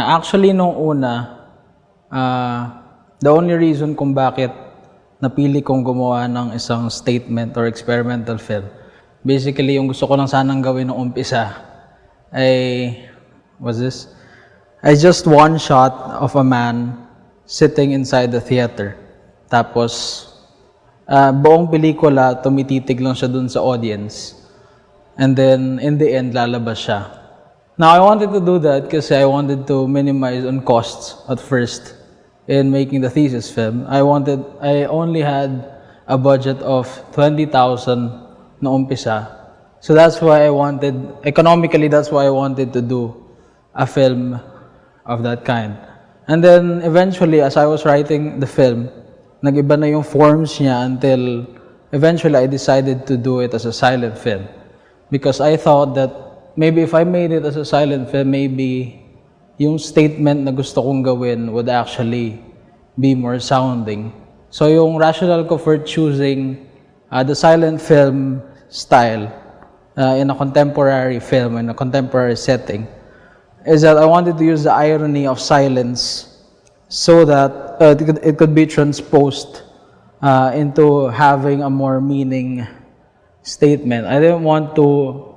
Actually, nung una, the only reason kung bakit napili kong gumawa ng isang statement or experimental film, basically, yung gusto ko lang sanang gawin nung umpisa ay, I just one shot of a man sitting inside the theater. Tapos, buong pelikula, tumititig lang siya dun sa audience. And then, in the end, lalabas siya. Now, I wanted to do that kasi I wanted to minimize on costs at first in making the thesis film. I only had a budget of 20,000 na umpisa. So that's why economically, that's why I wanted to do a film of that kind. And then, eventually, as I was writing the film, nag-iba na yung forms niya until eventually I decided to do it as a silent film. Because I thought that maybe if I made it as a silent film, maybe yung statement na gusto kong gawin would actually be more sounding. So yung rationale ko for choosing the silent film style in a contemporary film, in a contemporary setting, is that I wanted to use the irony of silence so that it could be transposed into having a more meaning statement. I didn't want to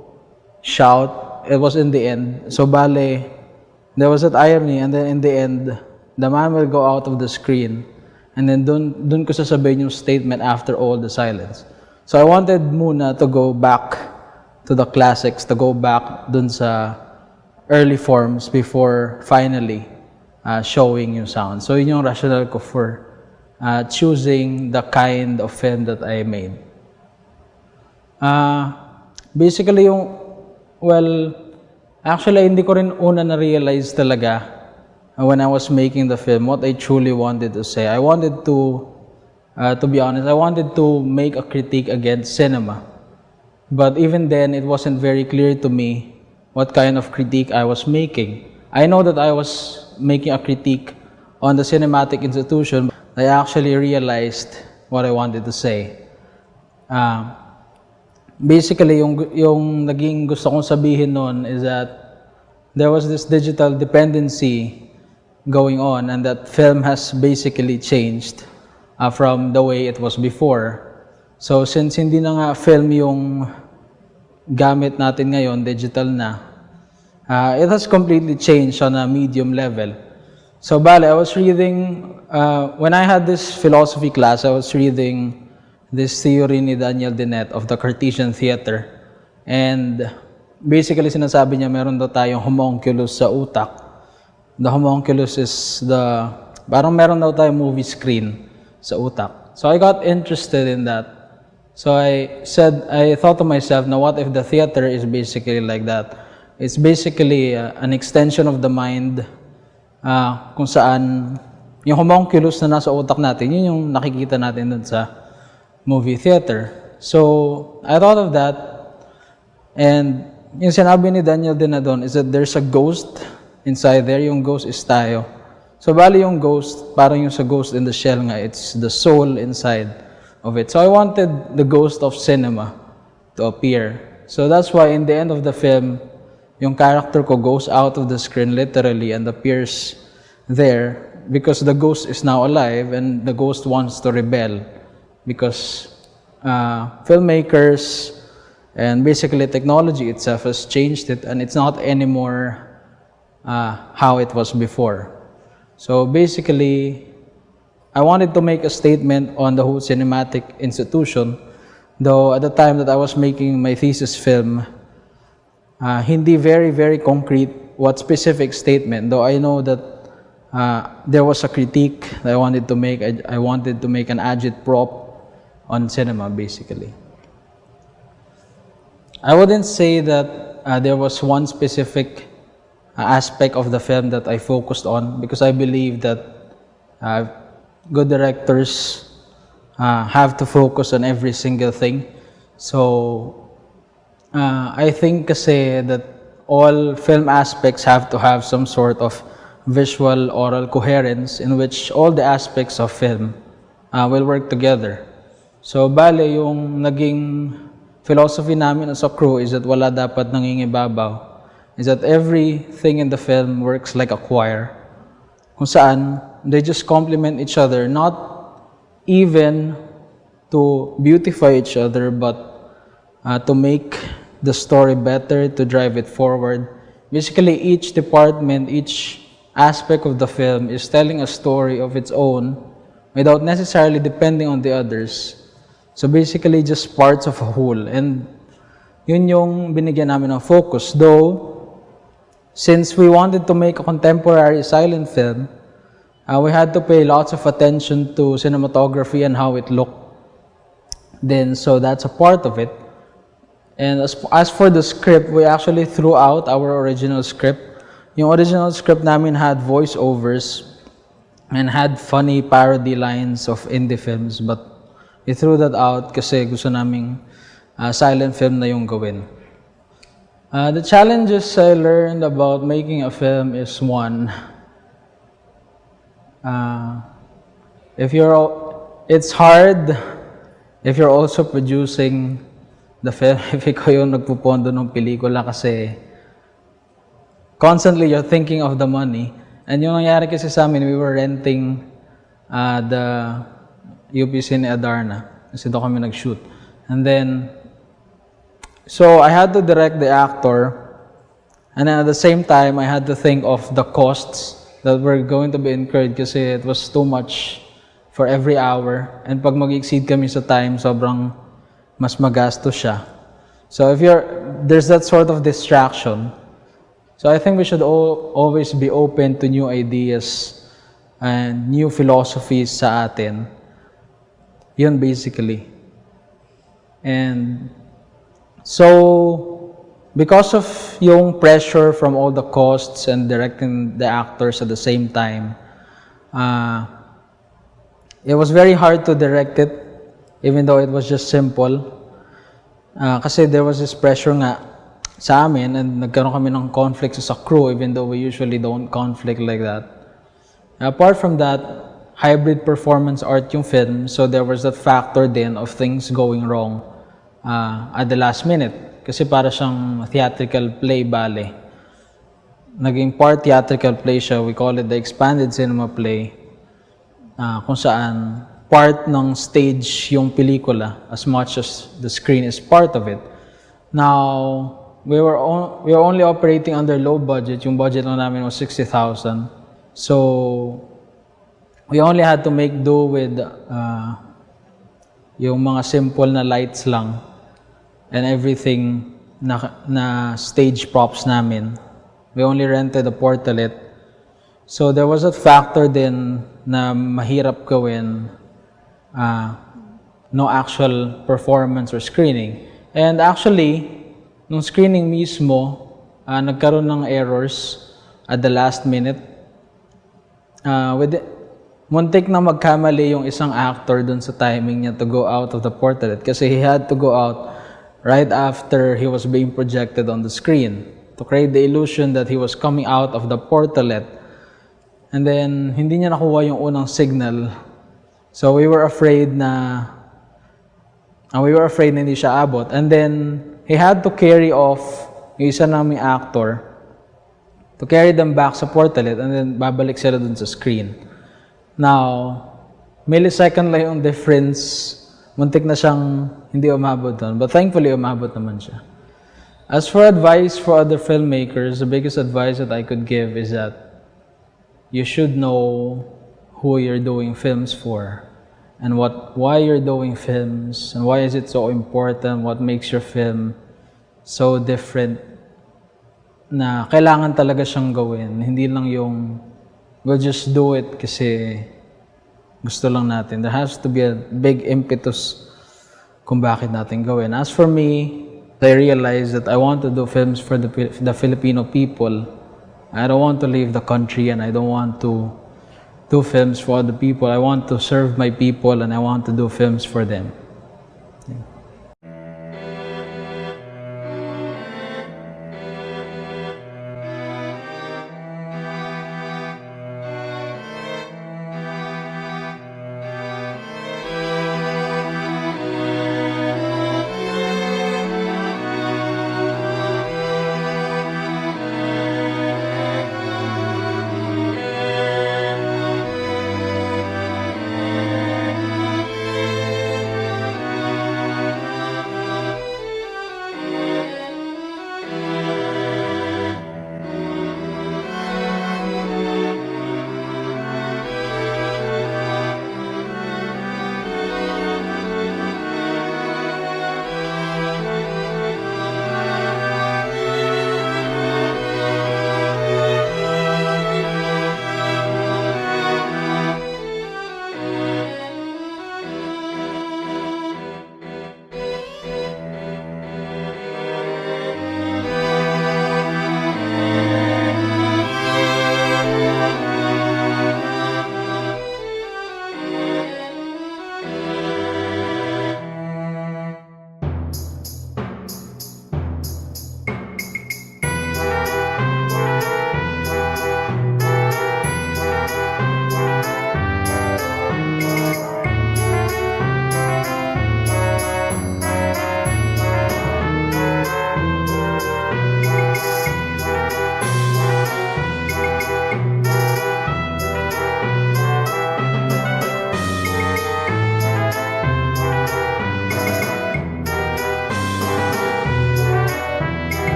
shout. It was in the end. So bale, there was that irony, and then in the end, the man will go out of the screen, and then dun ko sasabihin yung statement after all the silence. So I wanted muna to go back to the classics, to go back dun sa early forms before finally showing yung sound. So yun yung rationale ko for choosing the kind of film that I made. Basically actually hindi ko rin una na-realize talaga when I was making the film what I truly wanted to say. I wanted to be honest, I wanted to make a critique against cinema. But even then, it wasn't very clear to me what kind of critique I was making. I know that I was making a critique on the cinematic institution. I actually realized what I wanted to say. Basically, yung naging gusto kong sabihin noon is that there was this digital dependency going on, and that film has basically changed from the way it was before. So since hindi na nga film yung gamit natin ngayon, digital na, it has completely changed on a medium level. So bale, I was reading, when I had this philosophy class, I was reading this theory ni Daniel Dennett of the Cartesian theater. And basically sinasabi niya meron daw tayong homunculus sa utak. The homunculus is parang meron daw tayong movie screen sa utak. So I got interested in that. So I thought to myself, now what if the theater is basically like that? It's basically an extension of the mind kung saan yung homunculus na nasa utak natin, yun yung nakikita natin dun sa movie theater. So I thought of that, and yung sinabi ni Daniel Dennett is that there's a ghost inside there. Yung ghost is tayo. So bali yung ghost, parang yung sa Ghost in the Shell nga, it's the soul inside of it. So I wanted the ghost of cinema to appear. So that's why in the end of the film, yung character ko goes out of the screen literally and appears there because the ghost is now alive and the ghost wants to rebel because filmmakers and basically technology itself has changed it, and it's not anymore how it was before. So basically, I wanted to make a statement on the whole cinematic institution, though at the time that I was making my thesis film, hindi very, very concrete what specific statement, though I know that there was a critique that I wanted to make. I wanted to make an agitprop on cinema, basically. I wouldn't say that there was one specific aspect of the film that I focused on, because I believe that good directors have to focus on every single thing. So I think kasi that all film aspects have to have some sort of visual oral coherence in which all the aspects of film will work together. So bale, yung naging philosophy namin as a crew is that wala dapat nangingibabaw. is that everything in the film works like a choir, kung saan they just complement each other, not even to beautify each other, but to make the story better, to drive it forward. Basically, each department, each aspect of the film is telling a story of its own without necessarily depending on the others. So basically, just parts of a whole. And yun yung binigyan namin ng focus. Though, since we wanted to make a contemporary silent film, we had to pay lots of attention to cinematography and how it looked. Then, so that's a part of it. And as for the script, we actually threw out our original script. Yung original script namin had voiceovers and had funny parody lines of indie films, but we threw that out kasi gusto naming silent film na yung gawin. The challenges I learned about making a film is one, it's hard if you're also producing the film, if ikaw yung nagpupondo ng pelikula kasi constantly you're thinking of the money. And yung nangyari kasi sa amin, we were renting the UP Cine Adarna kasi doon kami nag-shoot. And then, so I had to direct the actor, and then at the same time, I had to think of the costs that were going to be incurred kasi it was too much for every hour. And pag mag-exceed kami sa time, sobrang mas magastos siya. So if there's that sort of distraction. So I think we should always be open to new ideas and new philosophies sa atin. Yun basically. And so, because of yung pressure from all the costs and directing the actors at the same time, it was very hard to direct it, even though it was just simple. Kasi there was this pressure nga sa amin, and nagkaroon kami ng conflicts sa crew, even though we usually don't conflict like that. Apart from that, hybrid performance art yung film, so there was that factor din of things going wrong at the last minute. Kasi para siyang theatrical play ballet. Naging part theatrical play siya, we call it the expanded cinema play, kung saan part ng stage yung pelikula as much as the screen is part of it. Now, we were only operating under low budget. Yung budget lang namin was 60,000. So, we only had to make do with yung mga simple na lights lang and everything na stage props namin. We only rented a portalet. So, there was a factor din na mahirap gawin, no actual performance or screening. And actually, nung screening mismo, nagkaroon ng errors at the last minute. Muntik na magkamali yung isang actor dun sa timing niya to go out of the portrait kasi he had to go out right after he was being projected on the screen to create the illusion that he was coming out of the portrait. And then, hindi niya nakuha yung unang signal. So, we were afraid na hindi siya abot. And then, he had to carry off yung isa naming actor to carry them back sa portalet and then babalik sila dun sa screen. Now, millisecond lang yung difference. Muntik na siyang hindi umabot dun. But thankfully, umabot naman siya. As for advice for other filmmakers, the biggest advice that I could give is that you should know who you're doing films for and why you're doing films and why is it so important, what makes your film so different na kailangan talaga siyang gawin. Hindi lang yung we'll just do it kasi gusto lang natin. There has to be a big impetus kung bakit natin gawin. As for me, I realized that I want to do films for the Filipino people. I don't want to leave the country and I don't want to do films for other people. I want to serve my people and I want to do films for them.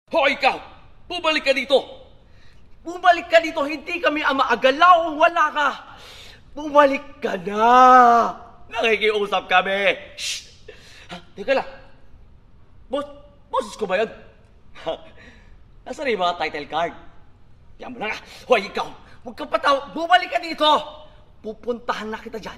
Hoy, ikaw! Bumalik ka dito! Bumalik ka dito! Hindi kami ang maagalaw! Wala ka! Bumalik ka na! Nakikiusap kami! Shh! Teka lang. Boses ko ba yun? Nasaan na yung mga title card? Yan mo na nga. Hoy, ikaw! Huwag kang pataw! Bumalik ka dito! Pupuntahan na kita dyan.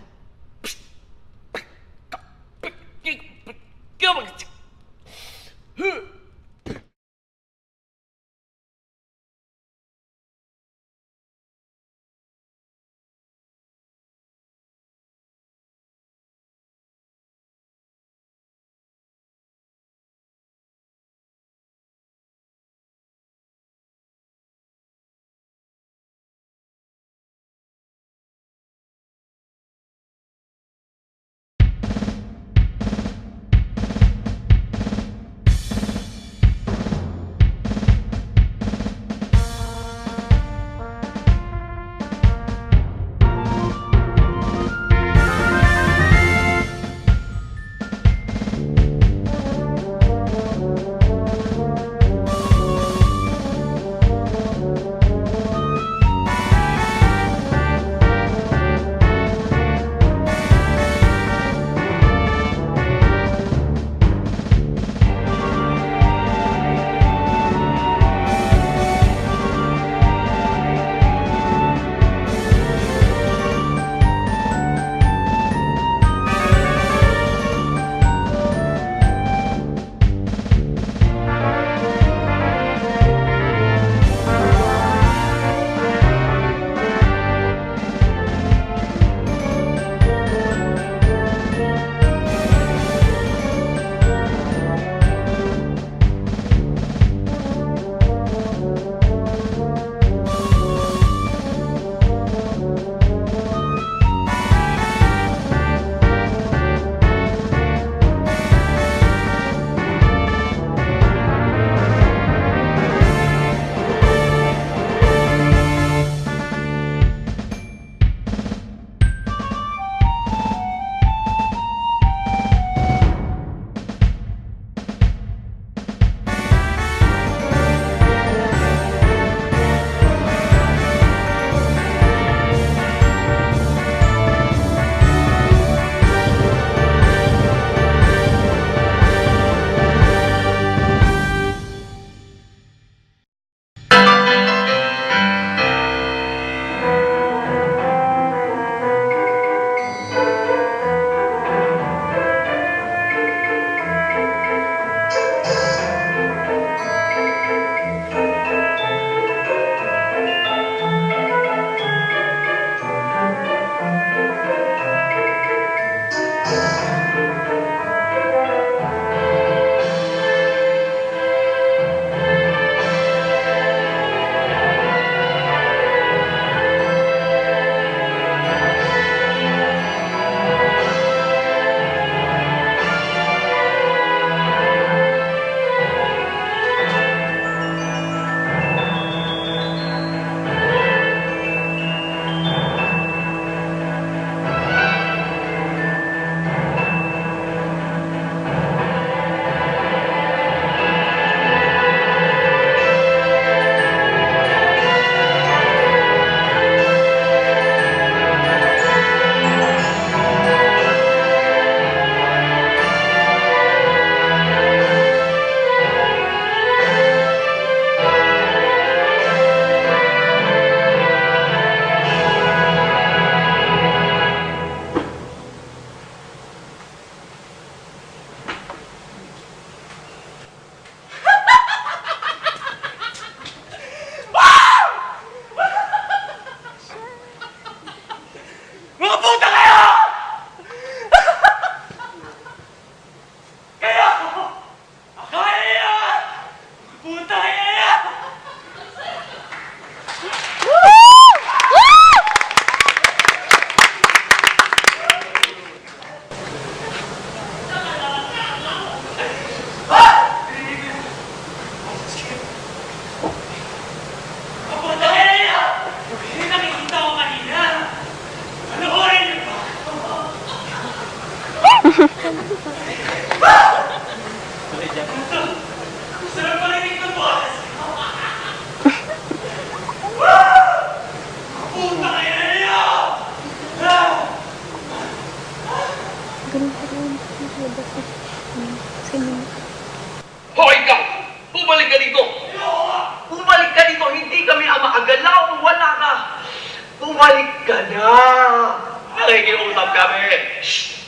Nakikiusap kami. Shh!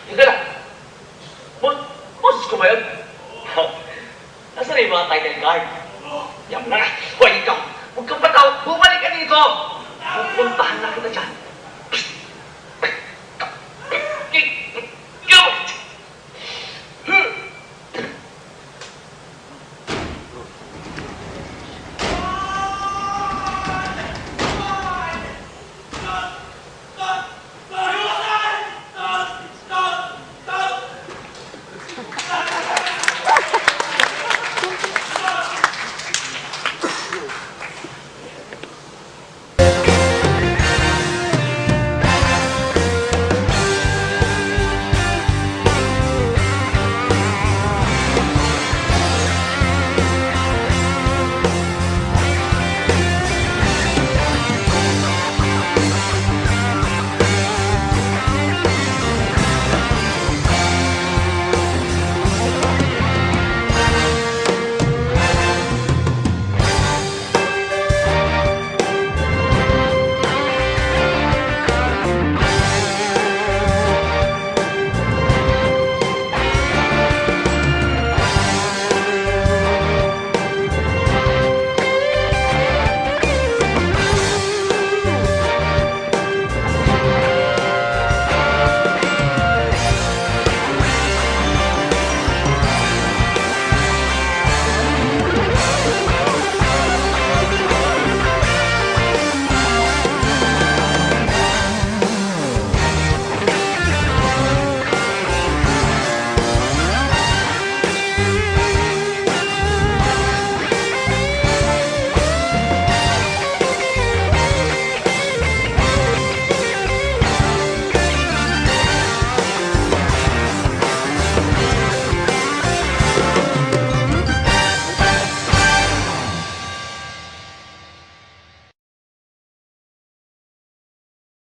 Hindi lang. Boses ko ba yun? Nasaan na yung mga title card? Yan na. Huwag ikaw. Huwag kang patawag. Bumalik ka dito. Pupuntahan na kita dyan.